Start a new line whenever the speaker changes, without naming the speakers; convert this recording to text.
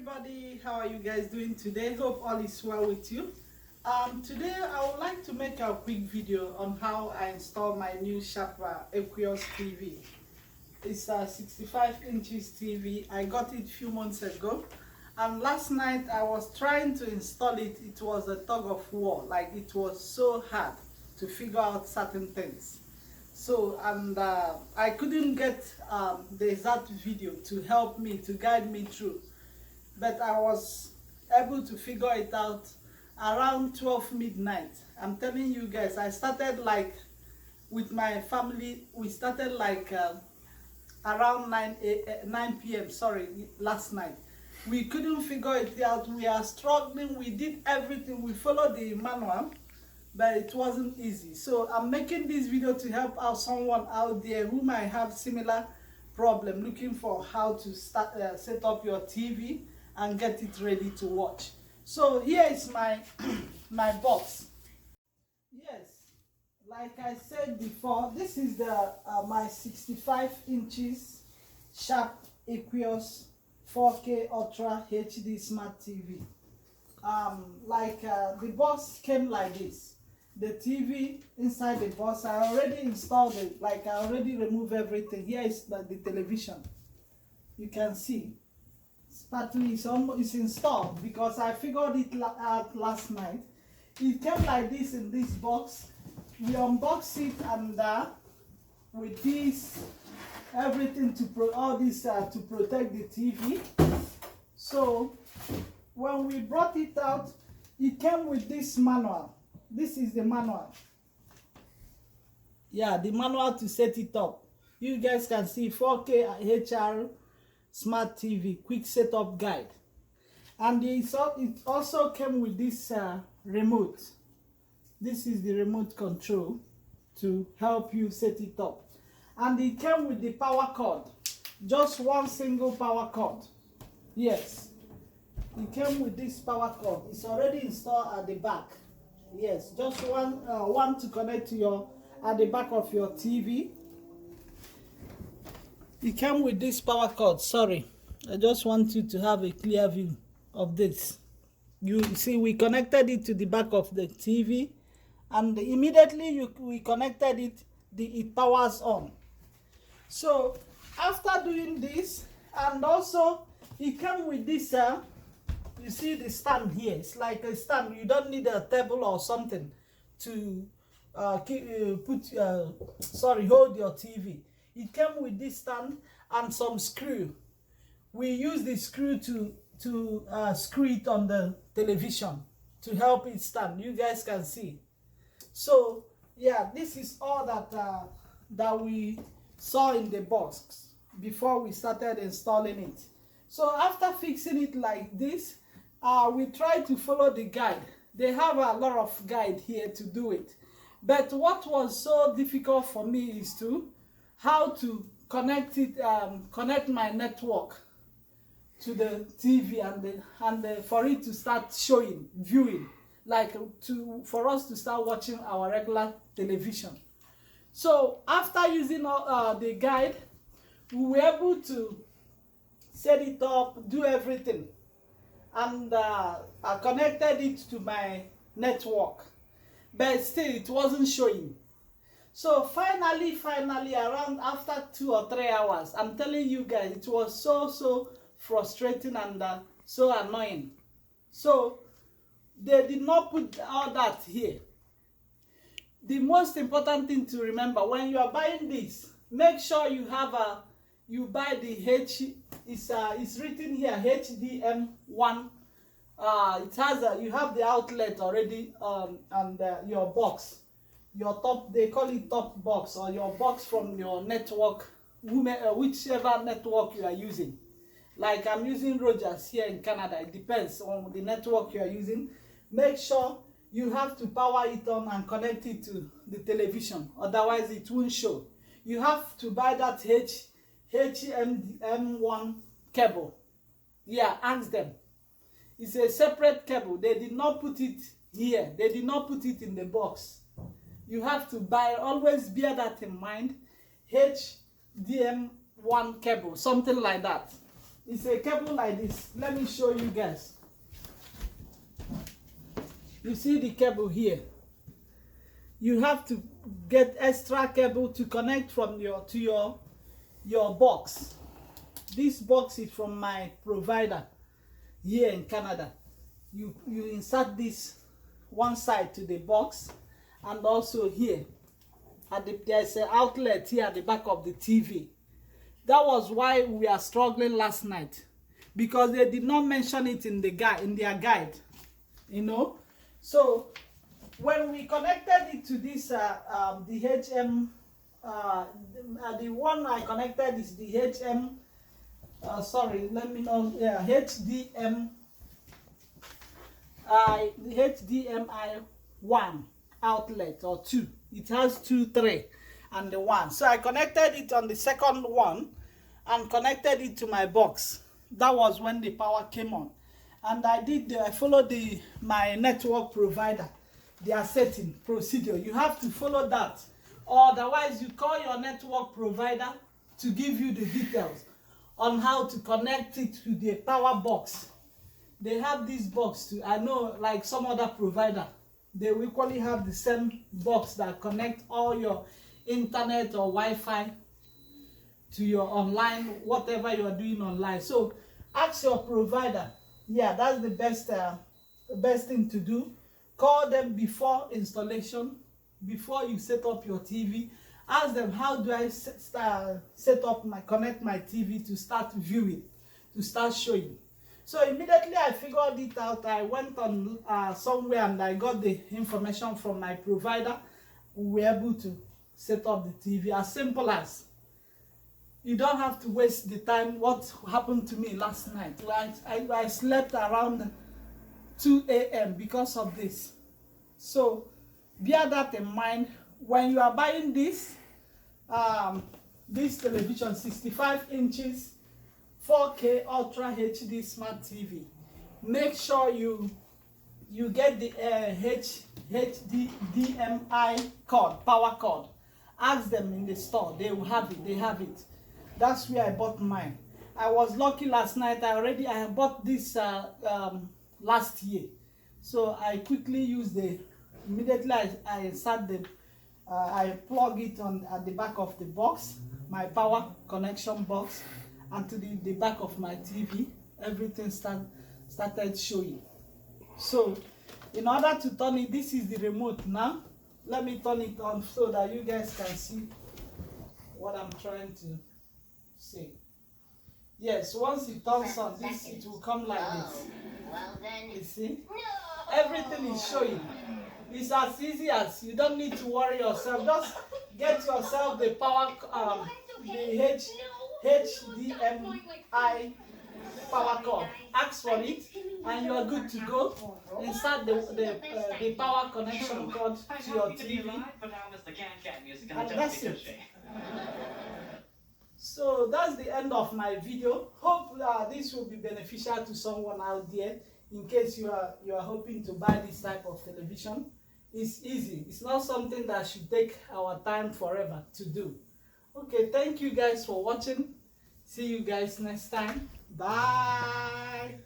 everybody, how are you guys doing today? Hope all is well with you. Today I would like to make a quick video on how I install my new SHARP AQUOS TV. It's a 65 inches TV. I got it a few months ago, and last night I was trying to install it. It was a tug of war, like it was so hard to figure out certain things. So, I couldn't get the exact video to help me, to guide me through, but I was able to figure it out around 12 midnight. I'm telling you guys, I started like with my family, we started like around 9 p.m. sorry, last night. We couldn't figure it out. We are struggling. We did everything. We followed the manual, but it wasn't easy. So I'm making this video to help out someone out there who might have similar problem, looking for how to start set up your TV and get it ready to watch. So here is my my box. Yes, like I said before, this is the my 65 inches SHARP AQUOS 4K Ultra HD Smart TV. The box came like this. The TV inside the box, I already installed it. Like I already removed everything. Here is the television. You can see partly it's installed because I figured it out last night. It came like this in this box. We unbox it, and with this everything to to protect the TV. So when we brought it out, it came with this manual. This is the manual. Yeah, the manual to set it up. You guys can see 4K HR Smart TV quick setup guide. And it also came with this remote. This is the remote control to help you set it up. And it came with the power cord. Just one single power cord. Yes. It came with this power cord. It's already installed at the back. Yes, just one to connect to at the back of your TV. It came with this power cord. Sorry, I just want you to have a clear view of this. You see, we connected it to the back of the TV, and immediately we connected it, it powers on. So after doing this, and also it came with this you see the stand here. It's like a stand. You don't need a table or something to hold your TV. It came with this stand and some screw. We use the screw to screw it on the television to help it stand. You guys can see. So yeah, this is all that we saw in the box before we started installing it. So after fixing it like this, we try to follow the guide. They have a lot of guide here to do it. But what was so difficult for me is how to connect it, connect my network to the TV and for it to start viewing, like for us to start watching our regular television. So after using the guide, we were able to set it up, do everything, and I connected it to my network, but still it wasn't showing. So finally around after 2 or 3 hours, I'm telling you guys, it was so frustrating and so annoying. So they did not put all that here. The most important thing to remember when you are buying this, make sure you have you buy the it's written here HDMI. It has you have the outlet already and your box, your top, they call it top box, or your box from your network, whichever network you are using. Like I'm using Rogers here in Canada. It depends on the network you are using. Make sure you have to power it on and connect it to the television, otherwise it won't show. You have to buy that HDMI cable. Yeah, ask them. It's a separate cable. They did not put it here. They did not put it in the box. You have to buy, always bear that in mind, HDMI cable, something like that. It's a cable like this. Let me show you guys. You see the cable here. You have to get extra cable to connect from your box. This box is from my provider here in Canada. You insert this one side to the box, and also here there's an outlet here at the back of the TV. That was why we are struggling last night, because they did not mention it in their guide, you know. So when we connected it to this the HM, the one I connected is the HM. Sorry, let me know. Yeah, HDM. The HDMI 1 outlet or 2. It has 2, 3, and the 1. So I connected it on the second one and connected it to my box. That was when the power came on, and I followed my network provider, their setting procedure. You have to follow that, or otherwise you call your network provider to give you the details on how to connect it to the power box. They have this box too. I know, like some other provider, they will equally have the same box that connect all your internet or Wi-Fi to your online, whatever you are doing online. So ask your provider. Yeah, that's the best thing to do. Call them before installation, before you set up your TV. Ask them, how do I connect my TV to start viewing, to start showing. So immediately I figured it out. I went on somewhere and I got the information from my provider. We were able to set up the TV. As simple as. You don't have to waste the time. What happened to me last night? I slept around 2 a.m. because of this. So bear that in mind. When you are buying this television, 65 inches, 4K Ultra HD Smart TV, make sure you get the HDMI cord, power cord. Ask them in the store, they will have it. They have it. That's where I bought mine. I was lucky last night. I bought this last year, so I quickly used immediately I insert them. I plug it at the back of the box, my power connection box, and to the back of my TV. Everything started showing. So in order to turn it, this is the remote now. Let me turn it on so that you guys can see what I'm trying to say. Yes, once it turns on, it will come like this.
Well then,
you see, everything is showing. It's as easy as, you don't need to worry yourself. Just get yourself the power, the HDMI power cord. Ask for it, and you are good to go. Insert the power connection cord to your TV, and that's it. So that's the end of my video. Hope this will be beneficial to someone out there, in case you are hoping to buy this type of television. It's easy. It's not something that should take our time forever to do. Okay, thank you guys for watching. See you guys next time. Bye.